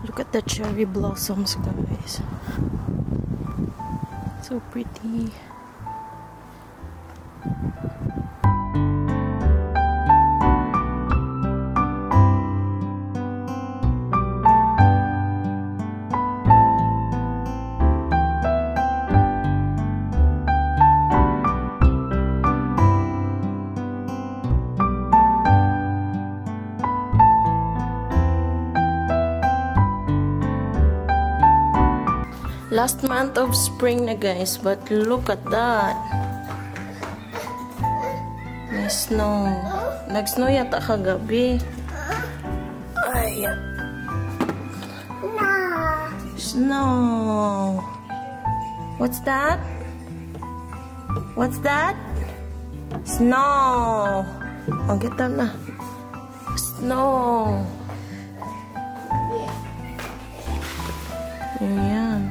Look at the cherry blossoms, guys. So pretty. Last month of spring na, guys, but look at that. May snow. Nag-snow yata kagabi. Ay. Snow. What's that? What's that? Snow. Oh, get that na. Snow. Ayan.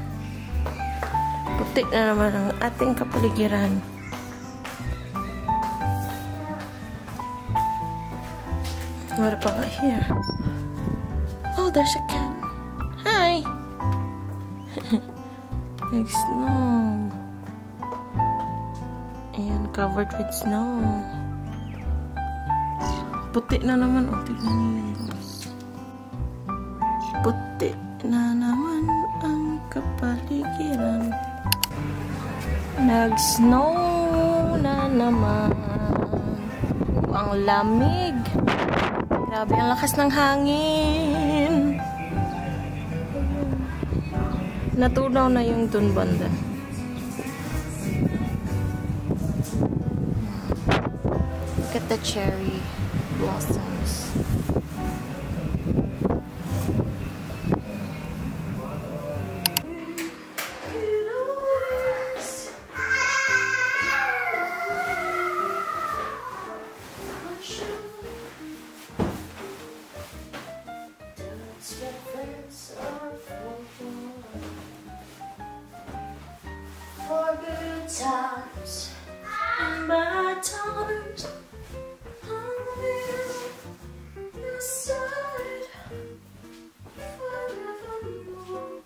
Puti na naman ang ating kapaligiran. What about here? Oh, there's a cat. Hi! Like snow. Ayan, covered with snow. Puti na naman. Oh, tignan niyo yun, guys. Puti na naman ang kapaligiran. Nag-snow na naman. Ang lamig. Grabe ang lakas ng hangin. Natunaw na yung dun banda. Look at the cherry blossoms. For good times and bad times, I'm in your side forevermore.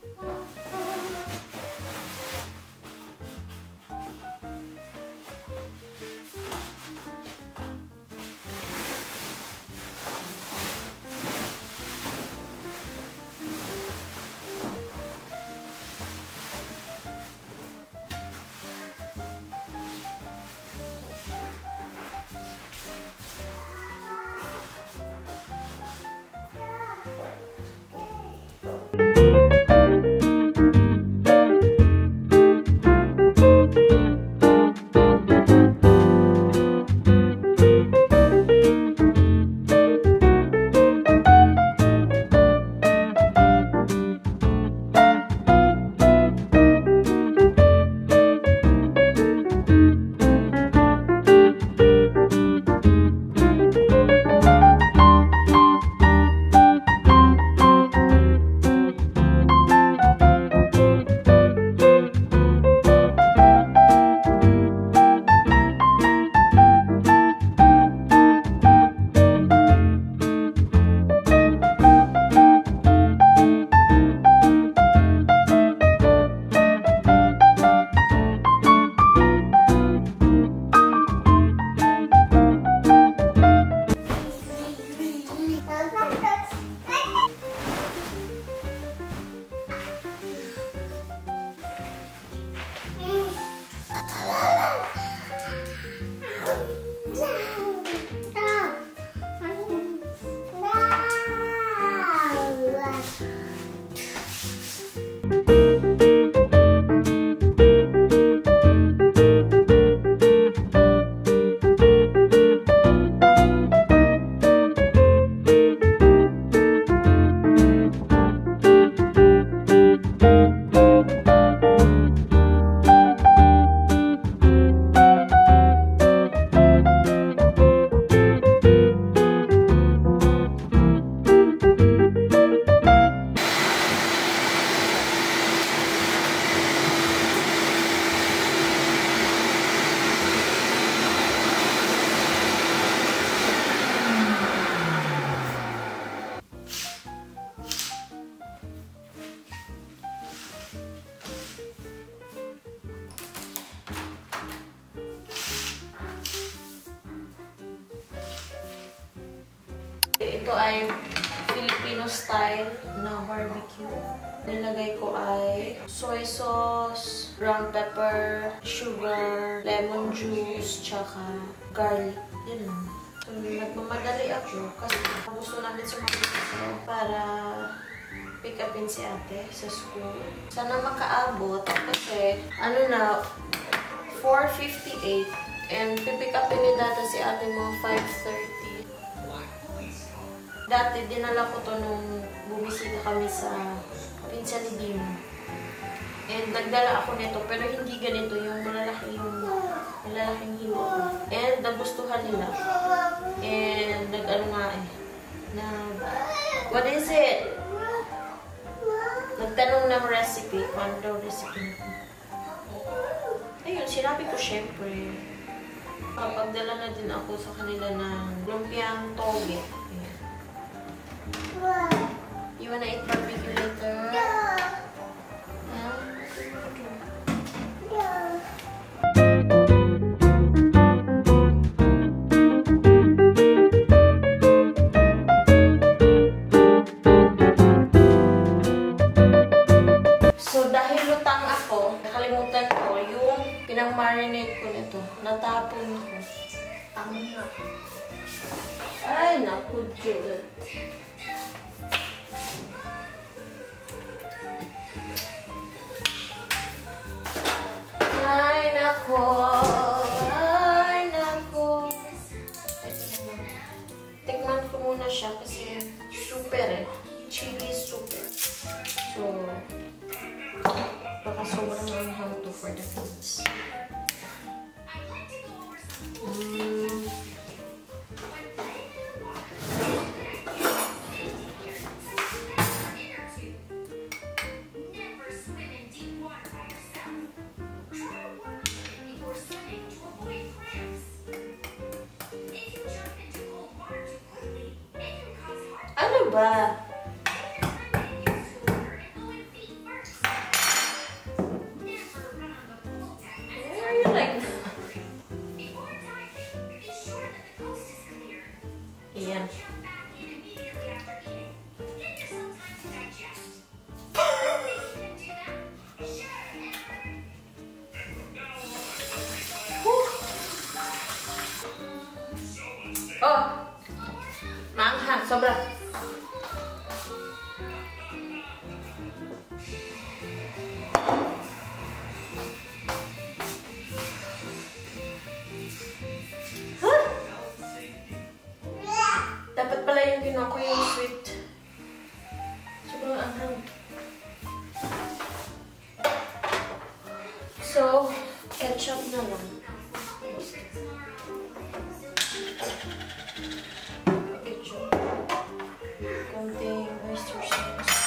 ito ay Filipino style na barbecue. Nilagay ko ay soy sauce, brown pepper, sugar, lemon juice, tsaka garlic. Yun lang. So, nagmamadali ako kasi gusto namin sumakit para pick upin si ate sa school. Sana makaabot kasi ano na, 4:58 and pipick upin ni data si ate mo 5:30. Dati dinala ko to nung bumisita kami sa pinsan ni Dino. And nagdala ako nito pero hindi ganito yung malalaking hilo. And nagustuhan nila. And nag-ano nga what is it? Nagtanong ng recipe. Paano daw recipe nito? Ayun, sinabi ko syempre. Pagdala na din ako sa kanila ng lumpiang toge. Ayan. You wanna eat barbecue later? Pinang-marinate ko nito. Natapon ko. Tama. Ay, naku, Juliet. Ay, naku. Ay, naku. Tikman ko muna siya kasi super eh. Chili super. So, baka sobrang anghang to for the kids. Ano ba? Ayan. Oh! Maanghang, sobra. Dapat pala yung ginawa ko yung sweet. Sobrang anghang. So, ketchup na lang. Ketchup. Konting oyster sauce.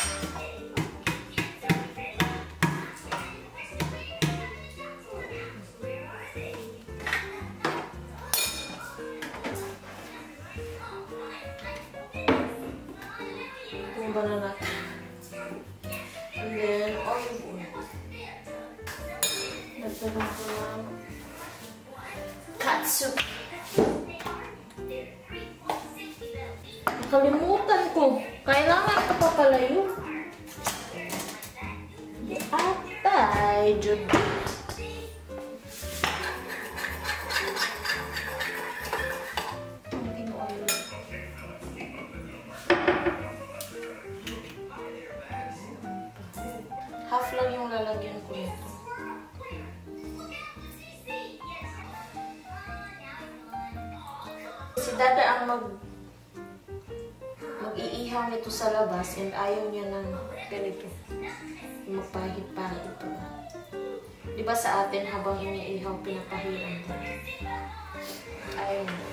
Banana. And then olive oil. Nagtanong ko ng catsup. Nakalimutan ko. Kailangan ko pa pala yun. Atay, Judy. Half lang yung lalagyan ko nito. Si Dada ang mag-iihaw nito sa labas and ayaw niya ng ganito. Magpahit-pahit pa. Diba sa atin habang iniihaw, pinapahiran ko. Ayaw niya.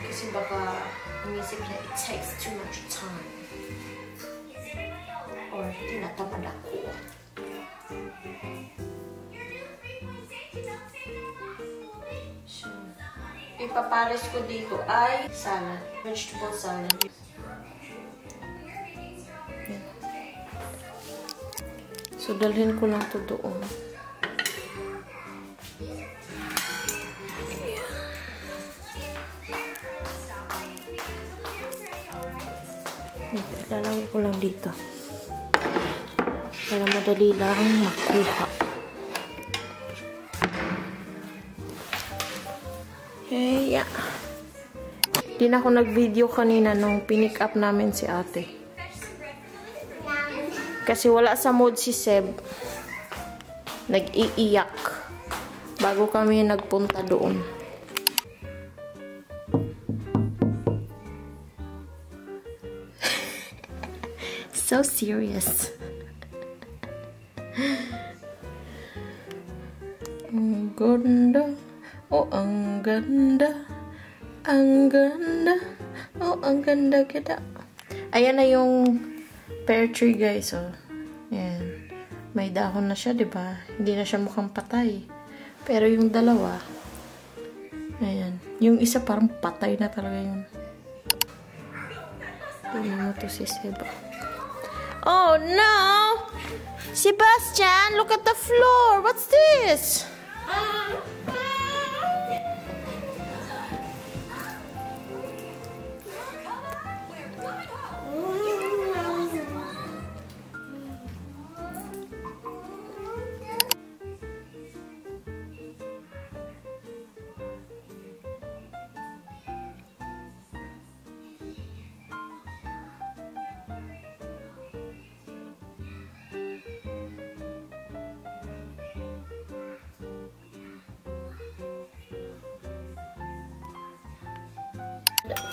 Kasi baka inisip niya, it takes too much time. Or tinatamad ako. So, ipapares ko dito ay salad. Vegetable salad. So, dalhin ko lang ito doon. Lalagay ko lang dito. Para madali lang makuha. Okay, yeah. Di na ako nag-video kanina nung pinick up namin si ate. Kasi wala sa mood si Seb. Nag-iiyak. Bago kami nagpunta doon. So serious. Ang ganda. Oh, ang ganda. Ang ganda. Oh, ang ganda kita. Ayan na yung pear tree, guys. Oh. Ayan. May dahon na siya, diba? Hindi na siya mukhang patay. Pero yung dalawa, ayan. Yung isa parang patay na talaga yun. Tingnan mo to si Seba. Oh, no! Sebastian, look at the floor. What's this?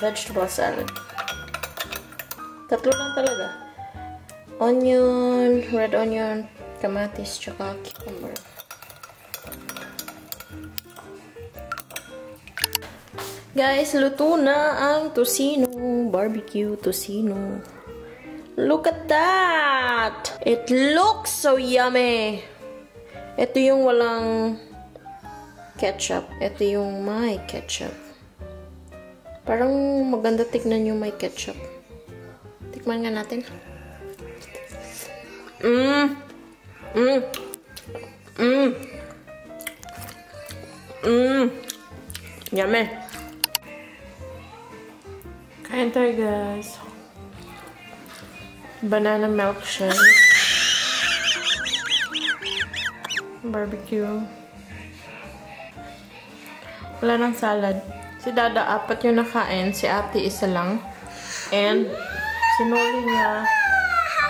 Vegetable salad. Tatlo lang talaga. Onion, red onion, kamatis, tsaka cucumber. Guys, luto na ang tocino. Barbecue tocino. Look at that! It looks so yummy! Ito yung walang ketchup. Ito yung may ketchup. Parang maganda tignan yung may ketchup. Tikman nga natin. Yummy. Kain tayo, guys. Banana milkshake. Barbecue. Wala nang salad. Si Dada, 4 yung nakain. Si Ate, 1 lang. And, sinuli niya.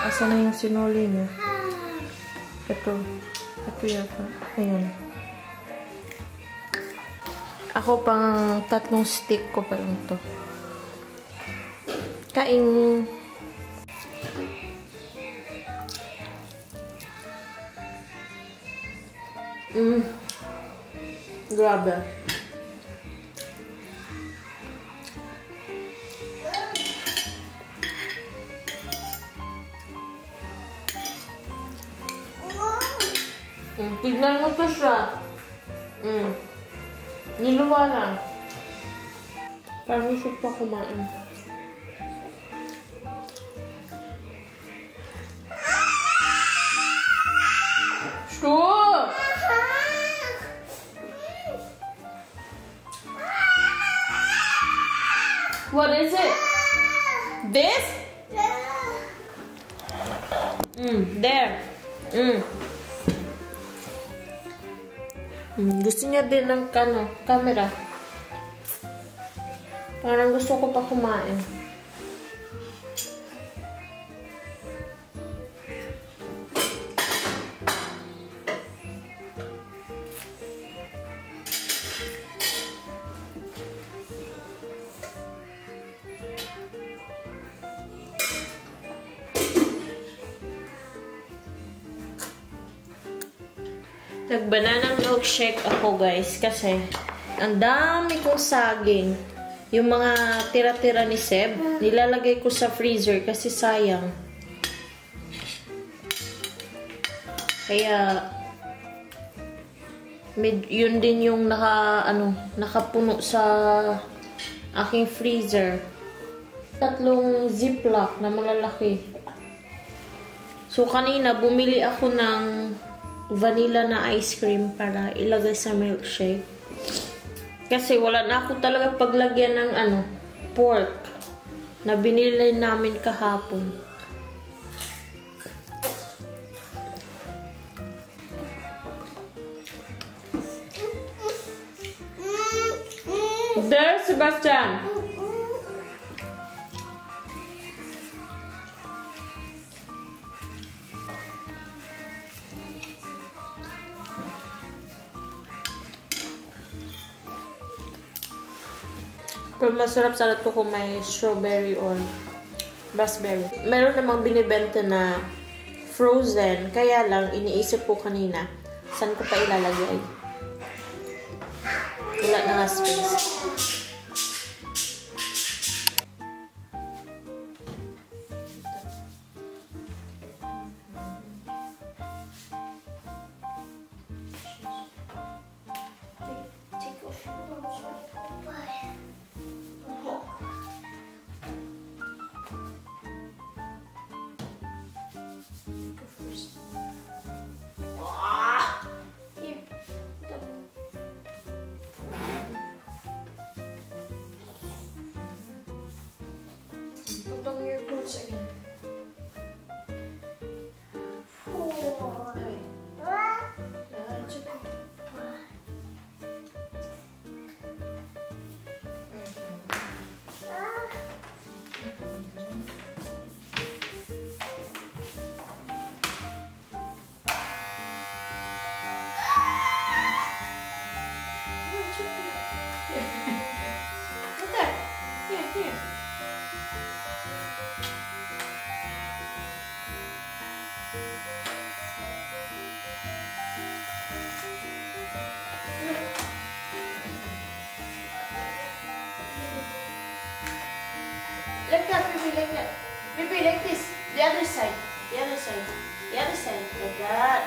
Asa na yung sinuli niya? Ito. Ito yata. Ayan. Ako pang 3 stick ko pa lang to. Kain. Grabe. Tignan mo to siya. Niluwa lang. Parang gusto pa kumain. Sure! What is it? This? There. Gusto niya din ng camera. Parang gusto ko pa kumain. Nag-banana milkshake ako, guys, kasi ang dami kong saging. Yung mga tira-tira ni Seb, nilalagay ko sa freezer kasi sayang. Kaya yun din yung nakapuno sa aking freezer. 3 ziplock na malalaki. So kanina bumili ako ng vanilla na ice cream para ilagay sa milkshake. Kasi wala na ako talaga paglagyan ng pork. na binili namin kahapon. There, Sebastian! Pero masarap sa to kung may strawberry or raspberry. Meron namang binibenta na frozen. Kaya lang, iniisip ko kanina, saan ko pa ilalagay? Wala na nga space. Put on your clothes again. Okay. Yeah, it's okay. Here. Like that, baby, like that. Baby, like this. The other side. The other side. The other side. Like that.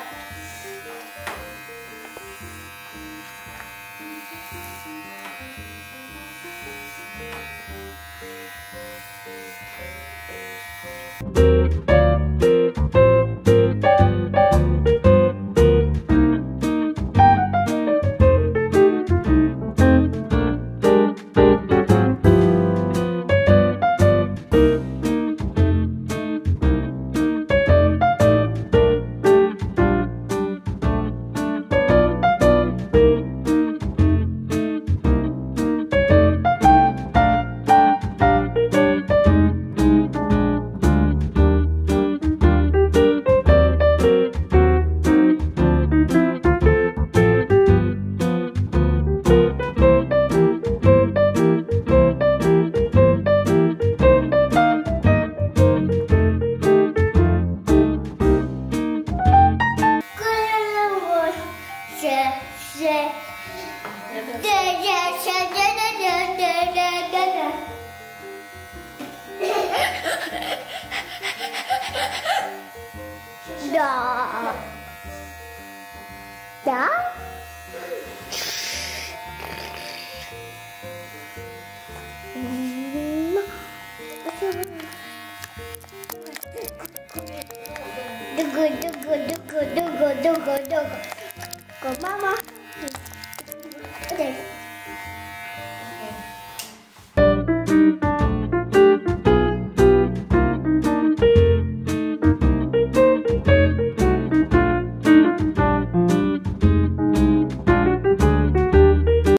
Da? Dugo. Go, Mama.